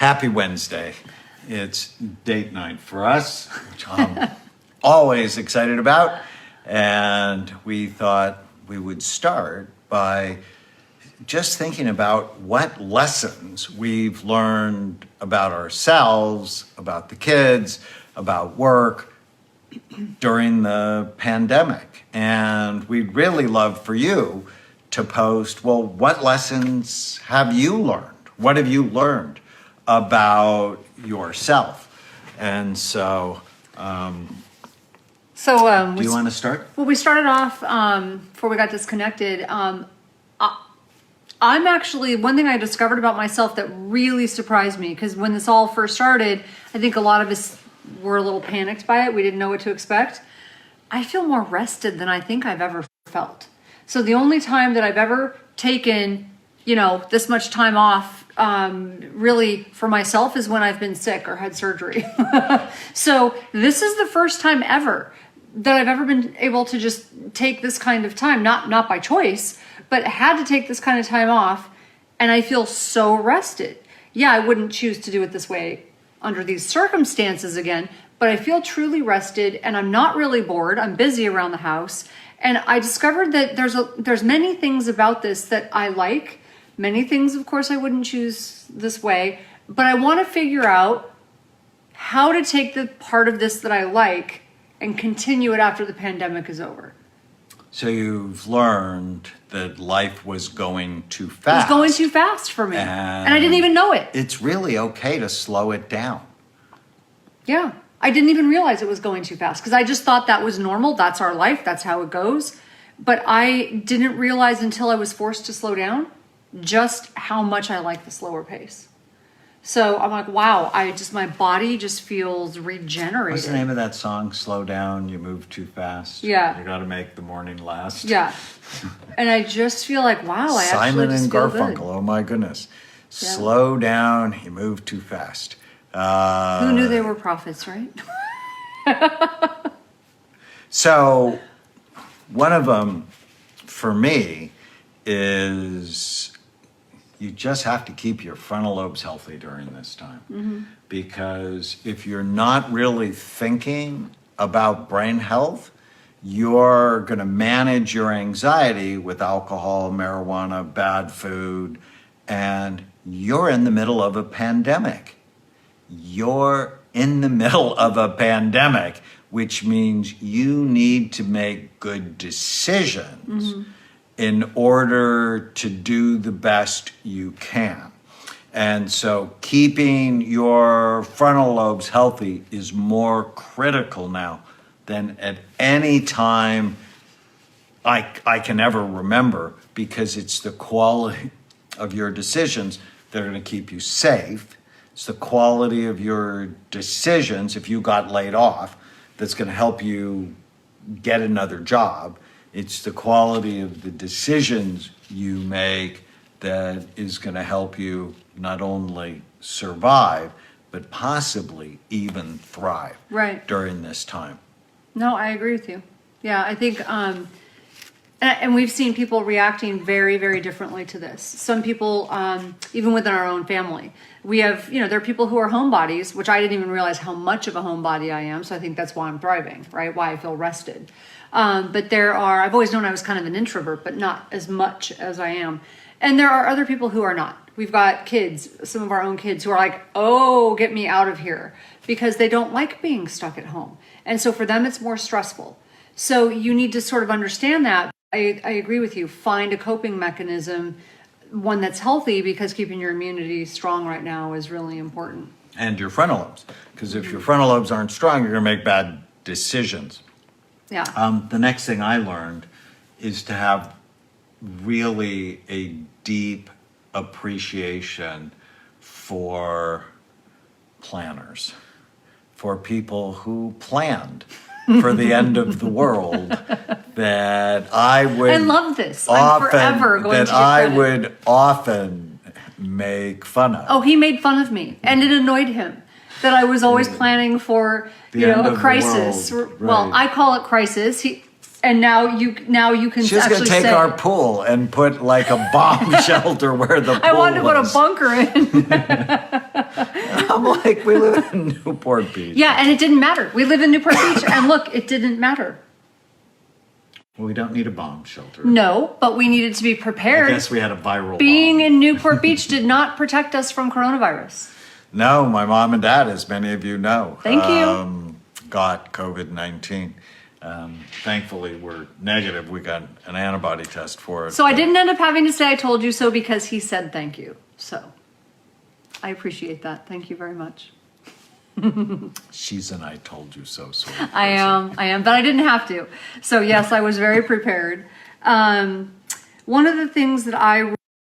Happy Wednesday. It's date night for us, which I'm always excited about. And we thought we would start by just thinking about what lessons we've learned about ourselves, about the kids, about work during the pandemic. And we'd really love for you to post, well, what lessons have you learned? What have you learned about yourself? And so, do you want to start? Well, we started off before we got disconnected. I'm actually, one thing I discovered about myself that really surprised me, because when this all first started, I think a lot of us were a little panicked by it. We didn't know what to expect. I feel more rested than I think I've ever felt. So the only time that I've ever taken, this much time off really for myself is when I've been sick or had surgery. So this is the first time ever that I've ever been able to just take this kind of time, not by choice, but had to take this kind of time off, and I feel so rested. Yeah, I wouldn't choose to do it this way under these circumstances again, but I feel truly rested, and I'm not really bored. I'm busy around the house, and I discovered that there's many things about this that I like. Many things, of course, I wouldn't choose this way, but I want to figure out how to take the part of this that I like and continue it after the pandemic is over. So you've learned that life was going too fast. It was going too fast for me. And I didn't even know it. It's really okay to slow it down. Yeah. I didn't even realize it was going too fast because I just thought that was normal. That's our life. That's how it goes. But I didn't realize until I was forced to slow down just how much I like the slower pace. So I'm like, wow, my body just feels regenerated. What's the name of that song? Slow down, you move too fast. Yeah. You got to make the morning last. Yeah. And I just feel like, wow, I Simon actually just and feel Garfunkel, good. Oh my goodness. Yeah. Slow down, you move too fast. Who knew they were prophets, right? So one of them for me is you just have to keep your frontal lobes healthy during this time. Mm-hmm. Because if you're not really thinking about brain health, you're going to manage your anxiety with alcohol, marijuana, bad food, and you're in the middle of a pandemic. You're in the middle of a pandemic, which means you need to make good decisions. Mm-hmm. In order to do the best you can. And so keeping your frontal lobes healthy is more critical now than at any time I can ever remember, because it's the quality of your decisions that are going to keep you safe. It's the quality of your decisions, if you got laid off, that's going to help you get another job. It's the quality of the decisions you make that is going to help you not only survive, but possibly even thrive during this time. No, I agree with you. Yeah, I think, and we've seen people reacting very, very differently to this. Some people, even within our own family, we have, there are people who are homebodies, which I didn't even realize how much of a homebody I am. So I think that's why I'm thriving, right? Why I feel rested. But I've always known I was kind of an introvert, but not as much as I am. And there are other people who are not. We've got kids, some of our own kids, who are like, oh, get me out of here, because they don't like being stuck at home. And so for them, it's more stressful. So you need to sort of understand that. I agree with you. Find a coping mechanism, one that's healthy, because keeping your immunity strong right now is really important. And your frontal lobes, because if your frontal lobes aren't strong, you're going to make bad decisions. Yeah. The next thing I learned is to have really a deep appreciation for planners, for people who planned for the end of the world, that I would. I love this. I'm forever going to give credit. Would often make fun of. Oh, he made fun of me, and it annoyed him that I was always planning for a crisis. Right. Well, I call it crisis. And now you can She's actually going to take say, our pool and put like a bomb shelter where the pool I wanted to put a was. bunker in. I'm like, we live in Newport Beach. Yeah, and it didn't matter. We live in Newport Beach, and look, it didn't matter. Well, we don't need a bomb shelter. No, but we needed to be I prepared. guess we had a viral Being bomb. in Newport Beach did not protect us from coronavirus. No, my mom and dad, as many of you know, Thank you. got COVID-19. Thankfully, we're negative. We got an antibody test for it. So I didn't end up having to say I told you so because he said thank you. So I appreciate that. Thank you very much. She's an I told you so sort of person. I am, but I didn't have to. So yes, I was very prepared. One of the things that I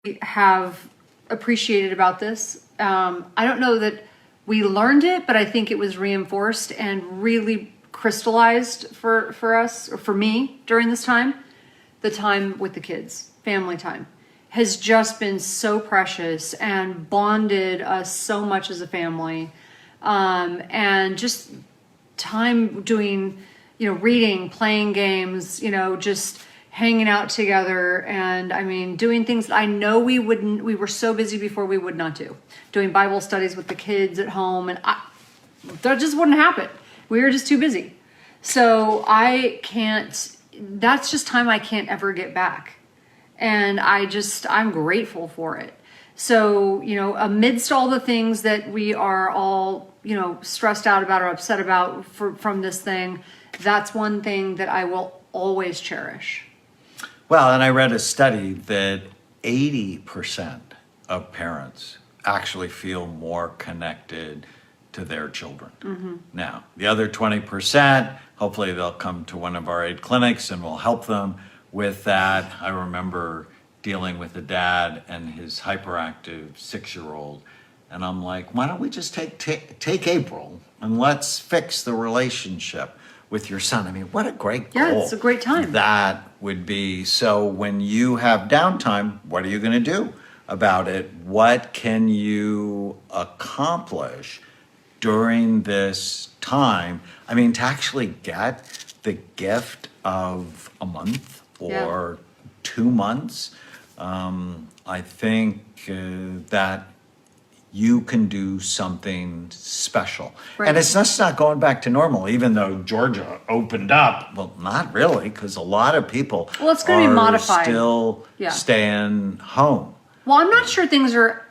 really have appreciated about this, I don't know that we learned it, but I think it was reinforced and really crystallized for us, or for me during this time. The time with the kids, family time, has just been so precious and bonded us so much as a family. And just time doing, reading, playing games, just hanging out together. And I mean, doing things that I know we were so busy before we would not do. Doing Bible studies with the kids at home. And that just wouldn't happen. We were just too busy. So that's just time I can't ever get back. And I'm grateful for it. So, amidst all the things that we are all, stressed out about or upset about from this thing, that's one thing that I will always cherish. Well, and I read a study that 80% of parents actually feel more connected to their children. Mm-hmm. Now, the other 20%, hopefully they'll come to one of our 8 clinics and we'll help them with that. I remember dealing with a dad and his hyperactive 6-year-old. And I'm like, why don't we just take April and let's fix the relationship with your son? I mean, what a great goal. Yeah, it's a great time. That would be. So when you have downtime, what are you going to do about it? What can you accomplish during this time? I mean, to actually get the gift of a month or 2 months, I think that you can do something special. Right. And it's just not going back to normal, even though Georgia opened up. Well, not really, because a lot of people it's going to be modified. Still staying home. Well, I'm not sure things are,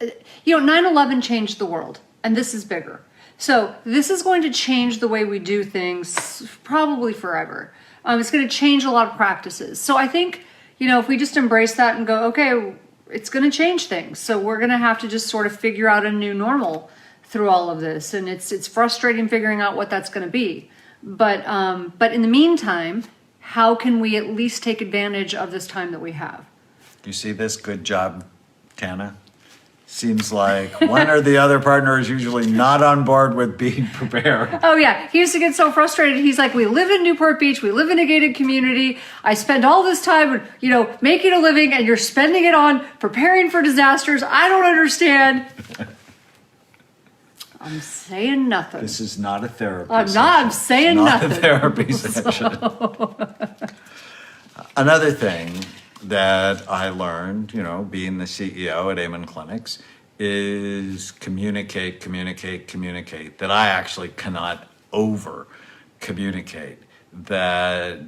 9/11 changed the world, and this is bigger. So this is going to change the way we do things probably forever. It's going to change a lot of practices. So I think, if we just embrace that and go, okay, it's going to change things. So we're going to have to just sort of figure out a new normal through all of this. And it's frustrating figuring out what that's going to be. But in the meantime, how can we at least take advantage of this time that we have? You see this? Good job, Tana. Seems like one or the other partner is usually not on board with being prepared. Oh yeah, he used to get so frustrated. He's like, we live in Newport Beach, we live in a gated community. I spend all this time, making a living, and you're spending it on preparing for disasters. I don't understand. I'm saying nothing. This is not a therapy I'm saying nothing. Not a therapy session. Another thing that I learned, being the CEO at Amen Clinics, is communicate, that I actually cannot over communicate, that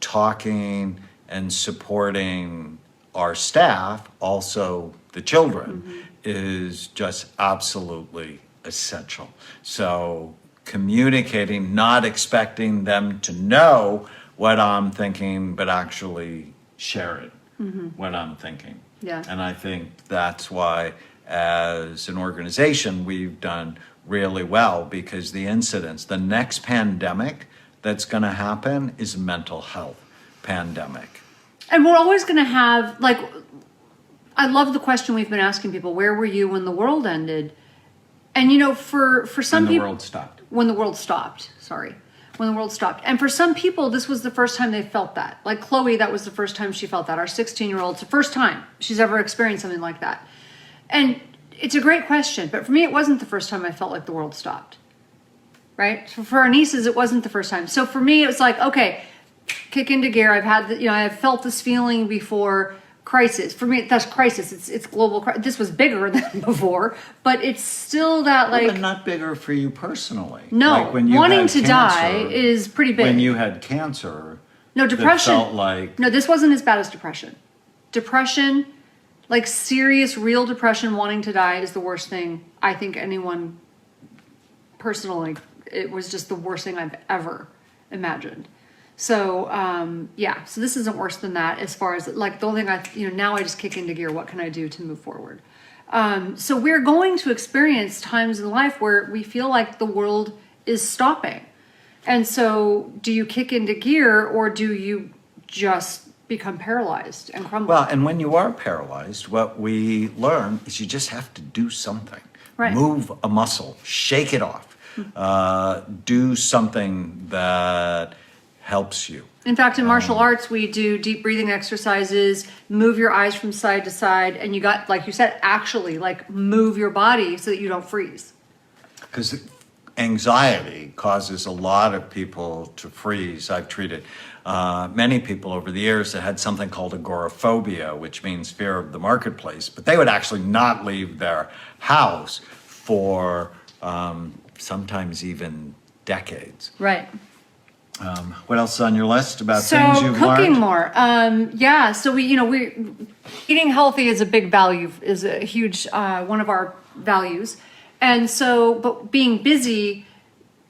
talking and supporting our staff, also the children, is just absolutely essential. So communicating, not expecting them to know what I'm thinking, but actually share it, what I'm thinking. Yeah. And I think that's why, as an organization, we've done really well, because the next pandemic that's going to happen is a mental health pandemic. And we're always going to have, I love the question we've been asking people, where were you when the world ended? And, for some people... When the world stopped, sorry. When the world stopped. And for some people, this was the first time they felt that. Like Chloe, that was the first time she felt that. Our 16-year-old, it's the first time she's ever experienced something like that. And it's a great question, but for me, it wasn't the first time I felt like the world stopped. Right? So for our nieces, it wasn't the first time. So for me, it was like, okay, kick into gear. I have felt this feeling before. crisis. For me, that's crisis. It's global. This was bigger than before, but it's still that like. But not bigger for you personally. No, like when you wanting had to die is pretty big. When you had cancer. No, depression. It felt like. No, this wasn't as bad as depression. Depression, like serious, real depression, wanting to die is the worst thing I think anyone. Personally, it was just the worst thing I've ever imagined. So, yeah, so this isn't worse than that as far as like the only thing now I just kick into gear. What can I do to move forward? So we're going to experience times in life where we feel like the world is stopping. And so do you kick into gear or do you just become paralyzed and crumble? Well, and when you are paralyzed, what we learn is you just have to do something. Right. Move a muscle, shake it off. Do something that helps you. In fact, in martial arts, we do deep breathing exercises, move your eyes from side to side, and you got, like you said, actually like move your body so that you don't freeze. Because anxiety causes a lot of people to freeze. I've treated many people over the years that had something called agoraphobia, which means fear of the marketplace, but they would actually not leave their house for sometimes even decades. Right. What else is on your list about things you've So cooking learned? more. Yeah. So we eating healthy is a big value, is a huge one of our values. And so, but being busy,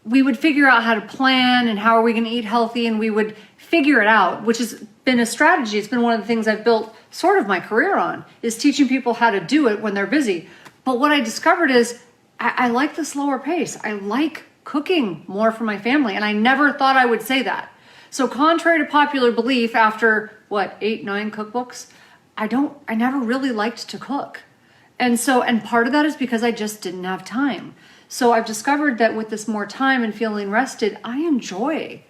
we would figure out how to plan and how are we going to eat healthy, and we would figure it out, which has been a strategy. It's been one of the things I've built sort of my career on, is teaching people how to do it when they're busy. But what I discovered is I like the slower pace. I like cooking more for my family, and I never thought I would say that. So contrary to popular belief, after 8, 9 cookbooks, I never really liked to cook. And part of that is because I just didn't have time. So I've discovered that with this more time and feeling rested, I enjoy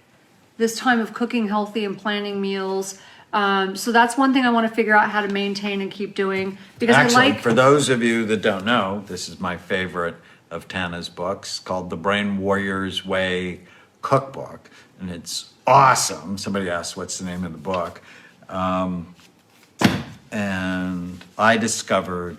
this time of cooking healthy and planning meals. So that's one thing I want to figure out how to maintain and keep doing, because Actually, for those of you that don't know, this is my favorite of Tana's books, called The Brain Warrior's Way Cookbook, and it's awesome. Somebody asked what's the name of the book, and I discovered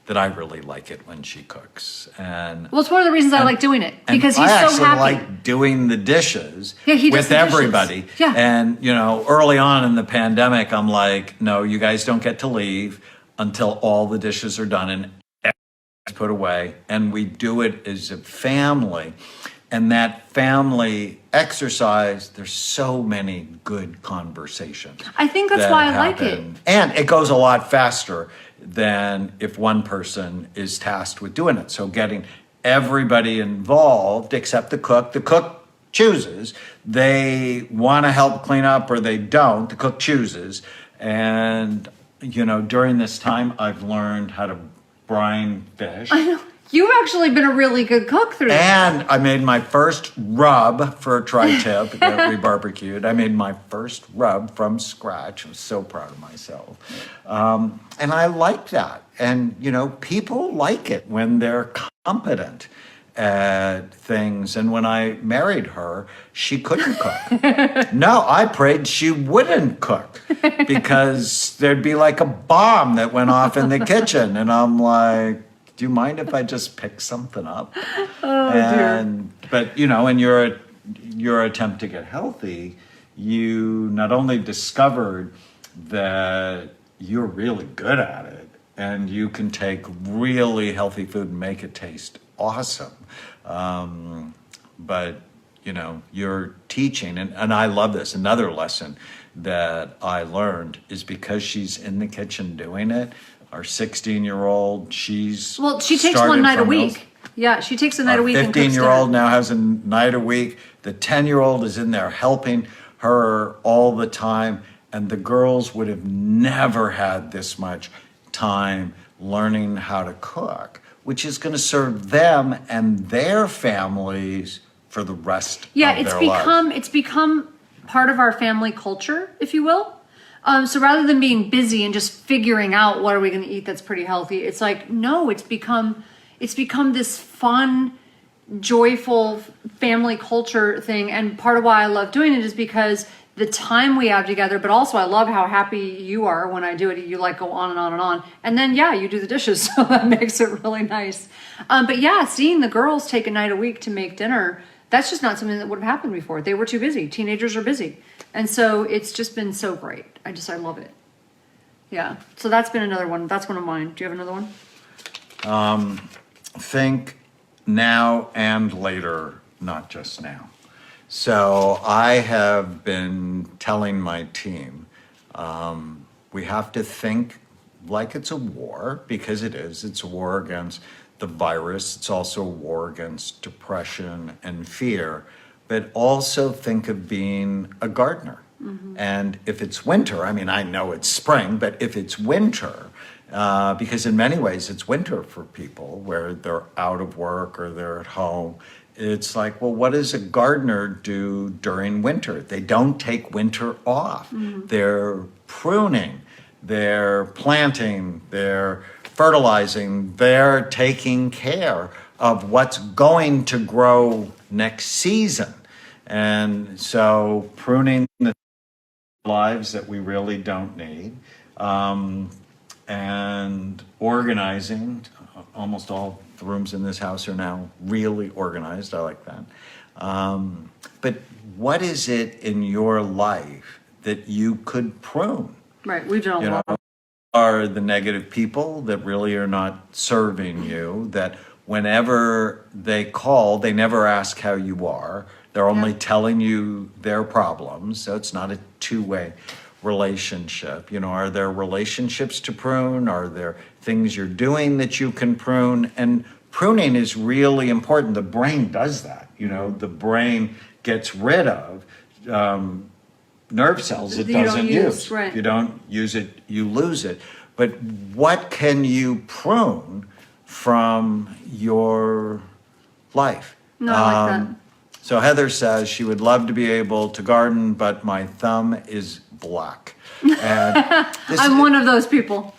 that I really like it when she cooks. And well, it's one of the reasons I like doing it, because he's I so actually happy. like doing the dishes Yeah, he does with the dishes. everybody. Yeah. And, early on in the pandemic, I'm like, no, you guys don't get to leave until all the dishes are done and everything's put away. And we do it as a family. And that family exercise, there's so many good conversations. I think that's why I like it. And it goes a lot faster than if one person is tasked with doing it. So getting everybody involved except the cook. The cook chooses. They want to help clean up or they don't. The cook chooses. And, during this time, I've learned how to brine fish. I know. You've actually been a really good cook through this. And I made my first rub for a tri-tip that we barbecued. I made my first rub from scratch. I was so proud of myself. And I like that. And, people like it when they're competent at things. And when I married her, she couldn't cook. No, I prayed she wouldn't cook because there'd be like a bomb that went off in the kitchen. And I'm like, do you mind if I just pick something up? Dear. But in your attempt to get healthy, you not only discovered that you're really good at it, and you can take really healthy food and make it taste awesome. But you're teaching, and I love this. Another lesson that I learned is because she's in the kitchen doing it. Our 16-year-old, she takes one night a week. Yeah, she takes a night a week. Our 15-year-old now has a night a week. The 10-year-old is in there helping her all the time. And the girls would have never had this much time learning how to cook, which is going to serve them and their families for the rest of their lives. It's become part of our family culture, if you will. So rather than being busy and just figuring out what are we going to eat that's pretty healthy, it's like, no, it's become this fun, joyful family culture thing. And part of why I love doing it is because the time we have together, but also I love how happy you are when I do it. You like go on and on and on. And then, yeah, you do the dishes. So that makes it really nice. But yeah, seeing the girls take a night a week to make dinner, that's just not something that would have happened before. They were too busy. Teenagers are busy. And so it's just been so great. I love it. Yeah. So that's been another one. That's one of mine. Do you have another one? Think now and later, not just now. So I have been telling my team, we have to think like it's a war, because it is. It's a war against the virus. It's also a war against depression and fear, but also think of being a gardener. And if it's winter, I mean, I know it's spring, but if it's winter, because in many ways it's winter for people where they're out of work or they're at home, it's like, well, what does a gardener do during winter? They don't take winter off. They're pruning, they're planting, they're fertilizing, they're taking care of what's going to grow next season. And so pruning the lives that we really don't need, and organizing. Almost all the rooms in this house are now really organized. I like that. But what is it in your life that you could prune? Right. We've done a You lot. know, are the negative people that really are not serving you, that whenever they call, they never ask how you are. They're only telling you their problems. So it's not a two-way relationship. You know, are there relationships to prune? Are there things you're doing that you can prune? And pruning is really important. The brain does that. You know, the brain gets rid of nerve cells it That you don't doesn't use, use. right. If you don't use it, you lose it. But what can you prune from your life? No, I like that. So Heather says she would love to be able to garden, but my thumb is black. And this I'm one of those people.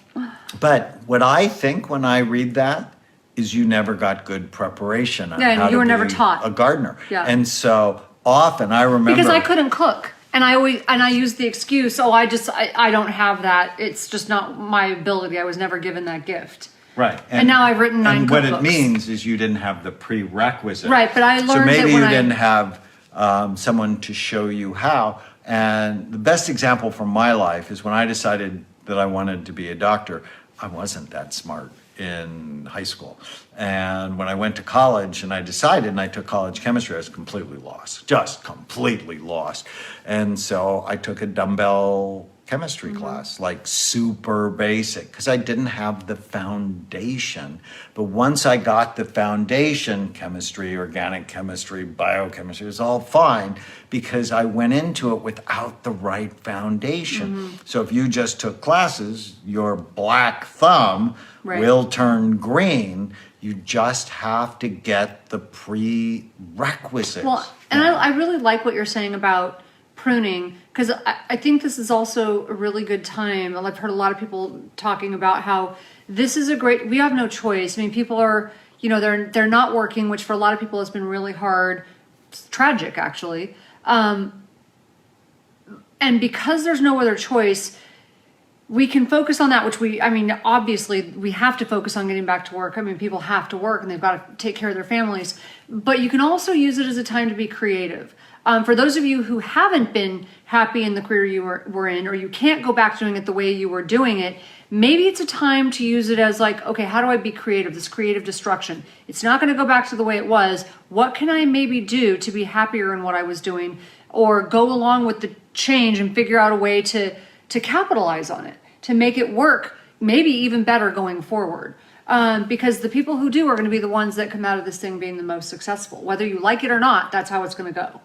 But what I think when I read that is you never got good preparation on Yeah, and how you to were never be taught. a gardener. Yeah. And so often I remember Because I couldn't cook. And I used the excuse, I don't have that. It's just not my ability. I was never given that gift. Right. And now I've written 9 And what cookbooks. it means is you didn't have the prerequisite. Right, but I learned So maybe that you when I- didn't have someone to show you how. And the best example from my life is when I decided that I wanted to be a doctor, I wasn't that smart in high school. And when I went to college and I decided and I took college chemistry, I was completely lost, just completely lost. And so I took a dumbbell chemistry class, like super basic, because I didn't have the foundation. But once I got the foundation, chemistry, organic chemistry, biochemistry, it was all fine because I went into it without the right foundation. So if you just took classes, your black thumb Right. will turn green. You just have to get the prerequisites. Well, and I really like what you're saying about pruning, because I think this is also a really good time. I've heard a lot of people talking about how this is we have no choice. I mean, people are, they're not working, which for a lot of people has been really hard. It's tragic, actually. And because there's no other choice, we can focus on that, obviously we have to focus on getting back to work. I mean, people have to work and they've got to take care of their families, but you can also use it as a time to be creative. For those of you who haven't been happy in the career you were in, or you can't go back to doing it the way you were doing it, maybe it's a time to use it as like, okay, how do I be creative? This creative destruction. It's not going to go back to the way it was. What can I maybe do to be happier in what I was doing, or go along with the change and figure out a way to capitalize on it, to make it work, maybe even better going forward. Because the people who do are going to be the ones that come out of this thing being the most successful. Whether you like it or not, that's how it's going to go.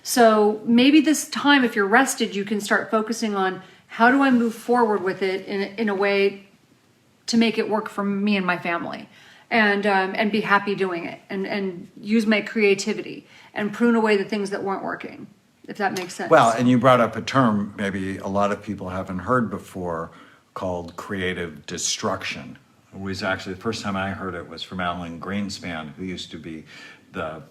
So maybe this time, if you're rested, you can start focusing on how do I move forward with it in a way to make it work for me and my family, and be happy doing it, and use my creativity and prune away the things that weren't working, if that makes sense. Well, and you brought up a term maybe a lot of people haven't heard before called creative destruction. It was actually the first time I heard it was from Alan Greenspan, who used to be the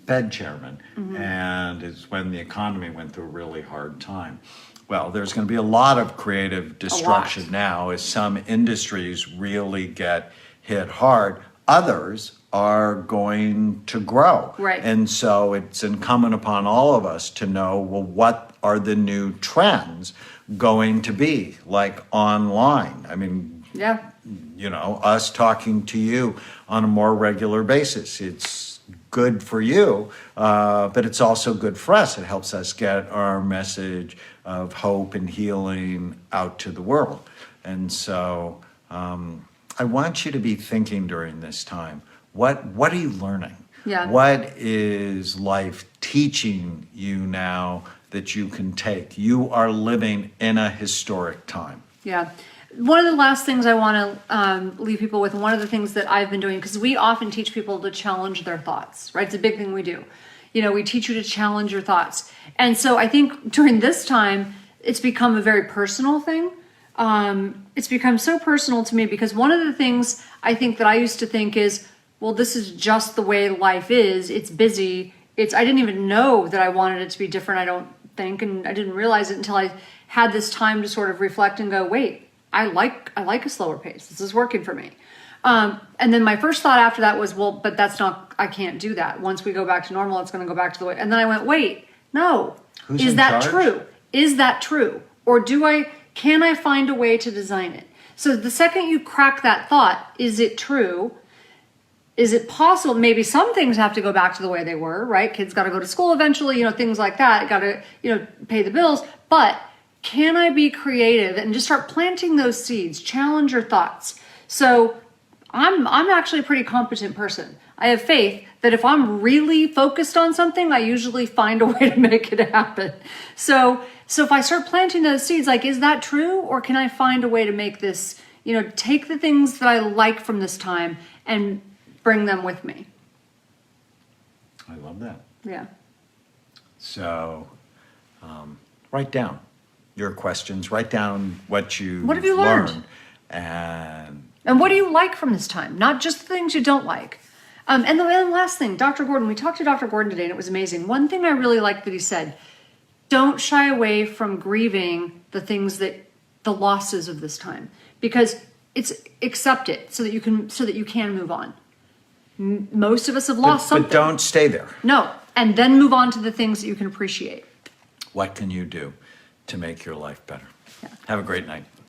Fed chairman, and it's when the economy went through a really hard time. Well, there's going to be a lot of creative destruction now as some industries really get hit hard. Others are going to grow. Right. And so it's incumbent upon all of us to know, well, what are the new trends going to be, like online? I mean, Yeah. you know, us talking to you on a more regular basis. It's good for you, but it's also good for us. It helps us get our message of hope and healing out to the world. And so I want you to be thinking during this time, what are you learning? Yeah. What is life teaching you now that you can take? You are living in a historic time. Yeah. One of the last things I want to leave people with, and one of the things that I've been doing, because we often teach people to challenge their thoughts, right? It's a big thing we do. You know, we teach you to challenge your thoughts. And so I think during this time, it's become a very personal thing. It's become so personal to me because one of the things I think that I used to think is, well, this is just the way life is. It's busy. I didn't even know that I wanted it to be different, I don't think. And I didn't realize it until I had this time to sort of reflect and go, wait, I like a slower pace. This is working for me. And then my first thought after that was, well, but I can't do that. Once we go back to normal, it's going to go back to the way. And then I went, wait, no. Who's is in that charge? true? Is that true? Or can I find a way to design it? So the second you crack that thought, is it true? Is it possible? Maybe some things have to go back to the way they were, right? Kids got to go to school eventually, things like that. Got to, pay the bills. But can I be creative and just start planting those seeds? Challenge your thoughts. So I'm actually a pretty competent person. I have faith that if I'm really focused on something, I usually find a way to make it happen. So if I start planting those seeds, like, is that true? Or can I find a way to make this, take the things that I like from this time and bring them with me? I love that. Yeah. So write down your questions, write down what have you learned? And what do you like from this time? Not just the things you don't like. And the last thing, Dr. Gordon, we talked to Dr. Gordon today and it was amazing. One thing I really liked that he said, don't shy away from grieving the losses of this time, because accept it so that you can move on. Most of us have lost something. But don't stay there. No. And then move on to the things that you can appreciate. What can you do to make your life better? Yeah. Have a great night.